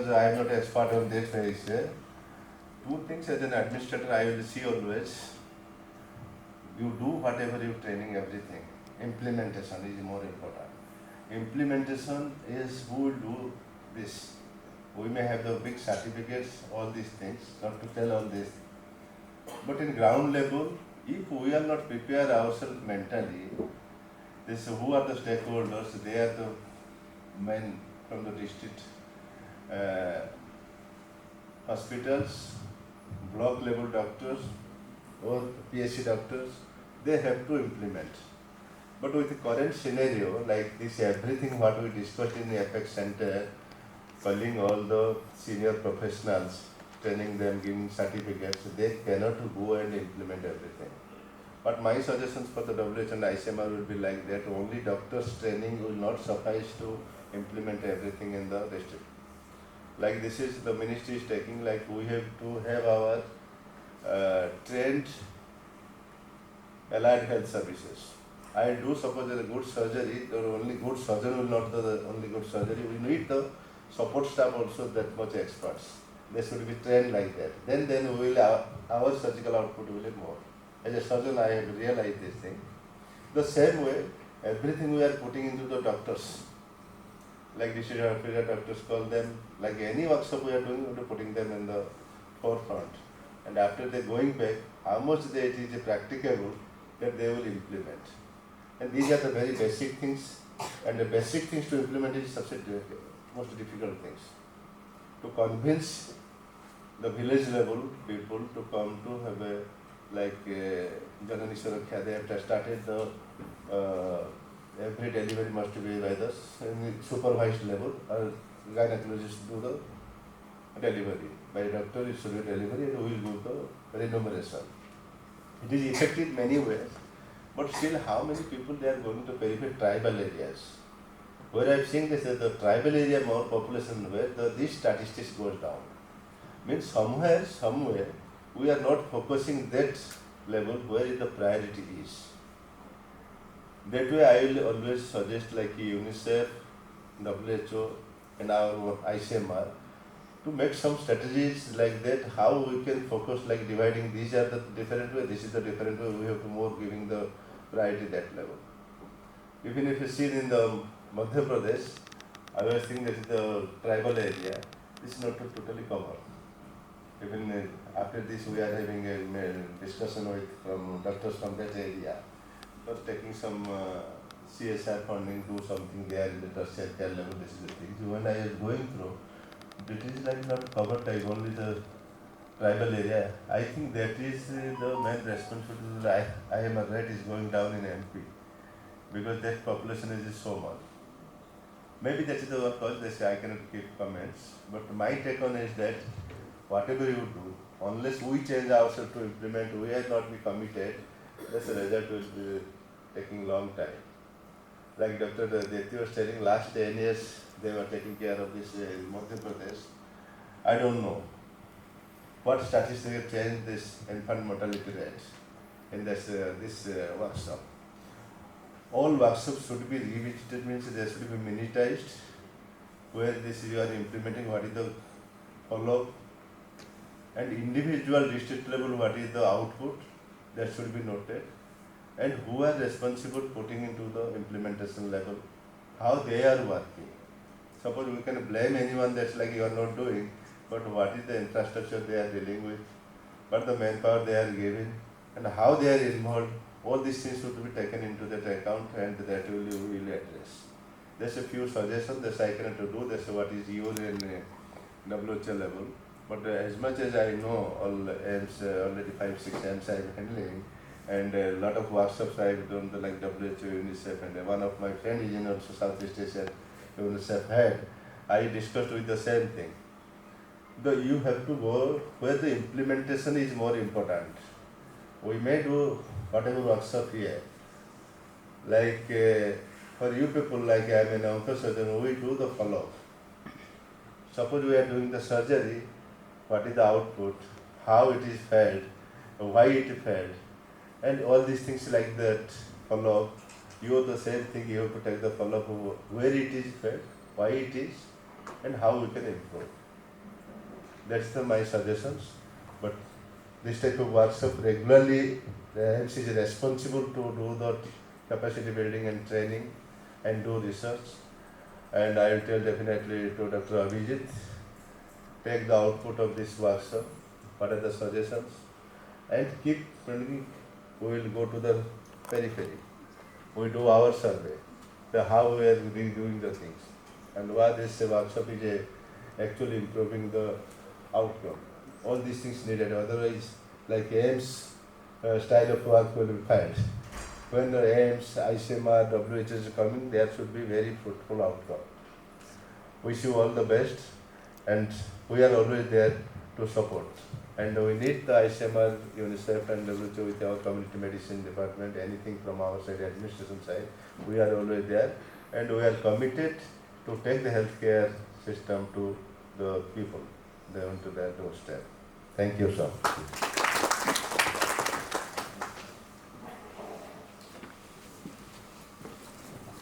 because I am not expert on this, I say, two things as an administrator I will see always. You do whatever you training, everything. Implementation is more important. Implementation is who will do this. We may have the big certificates, all these things, not to tell all this. But in ground level, if we are not prepared ourselves mentally, this who are the stakeholders? They are the men from the district hospitals, block level doctors, or PSC doctors. They have to implement. But with the current scenario, like this, everything what we discussed in the Apex Center, calling all the senior professionals, training them, giving certificates, they cannot go and implement everything. But my suggestions for the WHO and ICMR will be like that, only doctors training will not suffice to implement everything in the district. Like this is the ministry is taking, like we have to have our trained allied health services. I do suppose that a good surgery, the only good surgeon will not do the only good surgery. We need the support staff also that much experts. They should be trained like that. Then we will our surgical output will be more. As a surgeon, I have realized this thing. The same way, everything we are putting into the doctors. Like district doctors call them, like any workshop we are doing, we are putting them in the forefront. And after they going back, how much it is practicable that they will implement. And these are the very basic things. And the basic things to implement is such a most difficult things. To convince the village level people to come to have a Janani Suraksha, they have started the every delivery must be by the supervised level, or gynecologist do the delivery. By doctor it should be delivery and we will do the remuneration. It is effective many ways, but still how many people they are going to peripheral tribal areas? Where I am seeing this is the tribal area more population where this statistics goes down. Means somewhere we are not focusing that level where the priority is. That way I will always suggest like UNICEF, WHO and our ICMR to make some strategies like that, how we can focus like dividing these are the different way, this is the different way, we have to more giving the priority that level. Even if you see in the Madhya Pradesh, I was thinking that the tribal area is not totally covered. Even after this we are having a discussion with from doctors from that area. But taking some CSR funding, do something there in the tertiary care level, this is the thing. So when I was going through, it is like not covered like only the tribal area. I think that is the main responsibility. I am right is going down in MP because that population is so much. Maybe that is the one cause they say I cannot give comments. But my take on is that whatever you do, unless we change ourselves to implement, we are not be committed, that's the result will be taking long time. Like Dr. Dethi was telling, last 10 years they were taking care of this Madhya Pradesh. I don't know what statistics have changed this infant mortality rate in this workshop. All workshops should be revisited, means they should be minutized, where this you are implementing, what is the follow-up, and individual district level what is the output, that should be noted, and who are responsible putting into the implementation level, how they are working. Suppose we can blame anyone that's like you are not doing, but what is the infrastructure they are dealing with, what the manpower they are giving, and how they are involved, all these things should be taken into that account and that we will address. There's a few suggestions that I cannot do, that's what is used in WHO level. But as much as I know, all AIIMS, already 5-6 AIIMS I am handling, and a lot of workshops I have done, like WHO, UNICEF, and one of my friends is in also Southeast Asia, UNICEF head. I discussed with the same thing. You have to go where the implementation is more important. We may do whatever workshop here. Like for you people, like I am an oncosurgeon, we do the follow-up. Suppose we are doing the surgery, what is the output, how it is fed, why it fed, and all these things like that follow-up. You have the same thing, you have to take the follow-up of where it is fed, why it is, and how we can improve. That's my suggestions. But this type of workshop regularly, the AIIMS is responsible to do the capacity building and training and do research. And I will tell definitely to Dr. Abhijit, take the output of this workshop, what are the suggestions, and keep bringing. We will go to the periphery. We do our survey, how we are doing the things, and why this workshop is actually improving the outcome. All these things needed, otherwise, like AIIMS style of work will be failed. When the AIIMS, ICMR, WH is coming, there should be very fruitful outcome. Wish you all the best, and we are always there to support. And we need the ICMR, UNICEF and WHO with our community medicine department, anything from our side, administration side, we are always there. And we are committed to take the healthcare system to the people, down to their doorstep. Thank you, sir.